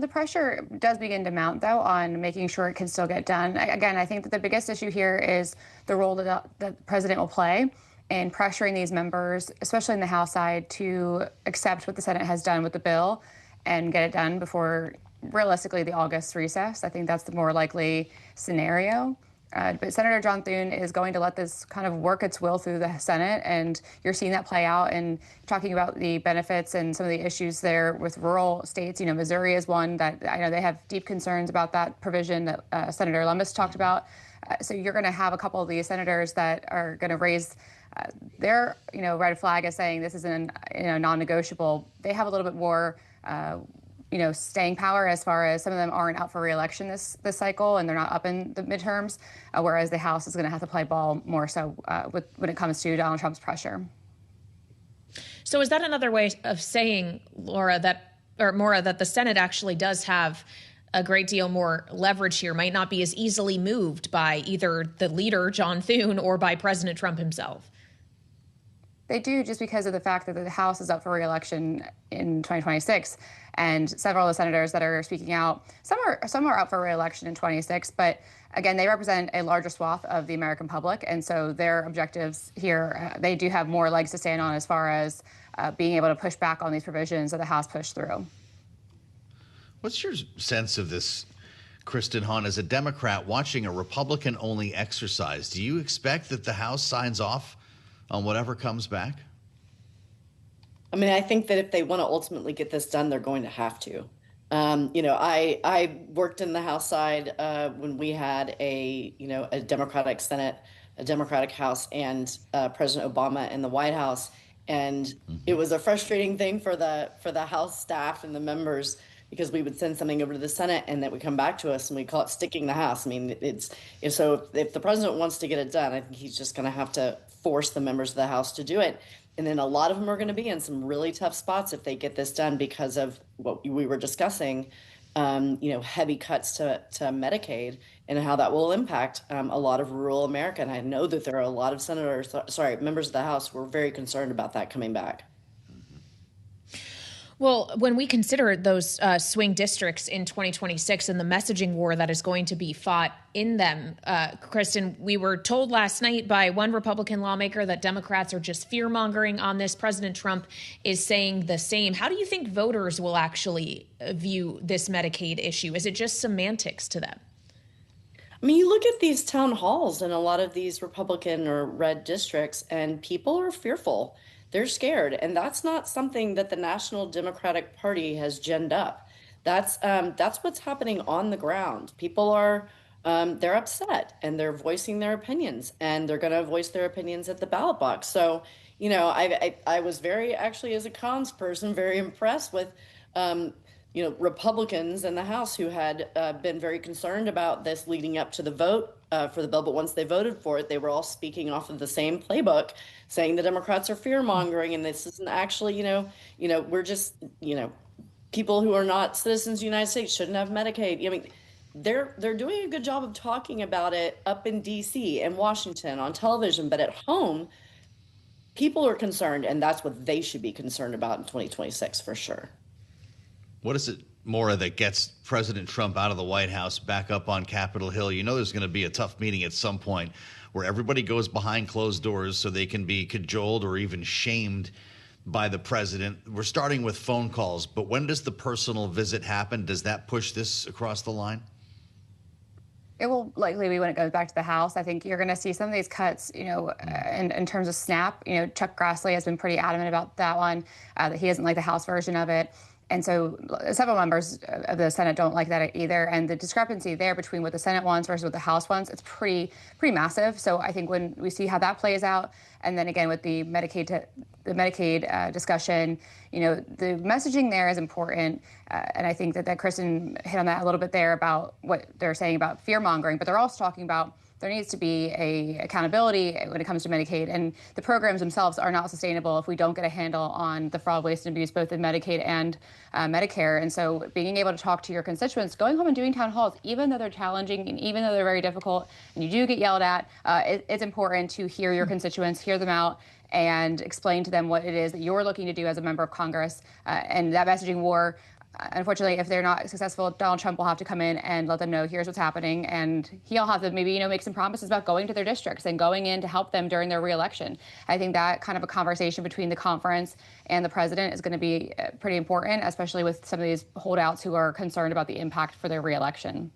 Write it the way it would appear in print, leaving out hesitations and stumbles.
The pressure does begin to mount, though, on making sure it can still get done. Again, I think that the biggest issue here is the role that the president will play in pressuring these members, especially in the House side, to accept what the Senate has done with the bill and get it done before, realistically, the August recess. I think that's the more likely scenario. But Senator John Thune is going to let this kind of work its will through the Senate, and you're seeing that play out and talking about the benefits and some of the issues there with rural states. You know, Missouri is one that I know they have deep concerns about that provision that Senator Lummis talked about. So you're going to have a couple of these senators that are going to raise their, red flag as saying this is an, non-negotiable. They have a little bit more staying power as far as some of them aren't out for re-election this cycle, and they're not up in the midterms, whereas the House is going to have to play ball more so when it comes to Donald Trump's pressure. So is that another way of saying, Maura, that the Senate actually does have a great deal more leverage here, might not be as easily moved by either the leader, John Thune, or by President Trump himself? They do, just because of the fact that the House is up for re-election in 2026, and several of the senators that are speaking out, some are up for re-election in 26, but again, they represent a larger swath of the American public, and so their objectives here, they do have more legs to stand on as far as being able to push back on these provisions that the House pushed through. What's your sense of this, Kristen, Hawn, as a Democrat watching a Republican-only exercise? Do you expect that the House signs off on whatever comes back? I mean, I think that if they want to ultimately get this done, they're going to have to. I worked in the House side when we had a Democratic Senate, a Democratic House, and President Obama in the White House, and it was a frustrating thing for the House staff and the members, because we would send something over to the Senate and that would come back to us, and we call it sticking the House. I mean, if the president wants to get it done, I think he's just going to have to force the members of the House to do it. And then a lot of them are going to be in some really tough spots if they get this done because of what we were discussing, heavy cuts to Medicaid and how that will impact a lot of rural America. And I know that there are a lot of members of the House who are very concerned about that coming back. Well, when we consider those swing districts in 2026 and the messaging war that is going to be fought in them, Kristen, we were told last night by one Republican lawmaker that Democrats are just fear-mongering on this. President Trump is saying the same. How do you think voters will actually view this Medicaid issue? Is it just semantics to them? I mean, you look at these town halls in a lot of these Republican or red districts, and people are fearful. They're scared, and that's not something that the National Democratic Party has ginned up. That's what's happening on the ground. People are they're upset, and they're voicing their opinions, and they're going to voice their opinions at the ballot box. So, I was very, actually, as a cons person, very impressed with Republicans in the House who had been very concerned about this leading up to the vote for the bill. But once they voted for it, they were all speaking off of the same playbook, saying the Democrats are fear-mongering, and this isn't actually, we're just, people who are not citizens of the United States shouldn't have Medicaid. I mean, they're doing a good job of talking about it up in D.C. and Washington on television, but at home, people are concerned, and that's what they should be concerned about in 2026 for sure. What is it, Maura, that gets President Trump out of the White House back up on Capitol Hill? You know there's going to be a tough meeting at some point where everybody goes behind closed doors so they can be cajoled or even shamed by the president. We're starting with phone calls, but when does the personal visit happen? Does that push this across the line? It will likely be when it goes back to the House. I think you're going to see some of these cuts, in terms of SNAP. Chuck Grassley has been pretty adamant about that one, that he doesn't like the House version of it. And so several members of the Senate don't like that either. And the discrepancy there between what the Senate wants versus what the House wants, it's pretty massive. So I think when we see how that plays out, and then again with the Medicaid discussion, the messaging there is important. And I think that Kristen hit on that a little bit there about what they're saying about fear mongering, but they're also talking about there needs to be a accountability when it comes to Medicaid, and the programs themselves are not sustainable if we don't get a handle on the fraud, waste, and abuse, both in Medicaid and Medicare. And so being able to talk to your constituents, going home and doing town halls, even though they're challenging and even though they're very difficult and you do get yelled at, it's important to hear your constituents, hear them out, and explain to them what it is that you're looking to do as a member of Congress. And that messaging war, unfortunately, if they're not successful, Donald Trump will have to come in and let them know here's what's happening, and he'll have to maybe make some promises about going to their districts and going in to help them during their reelection. I think that kind of a conversation between the conference and the president is going to be pretty important, especially with some of these holdouts who are concerned about the impact for their reelection.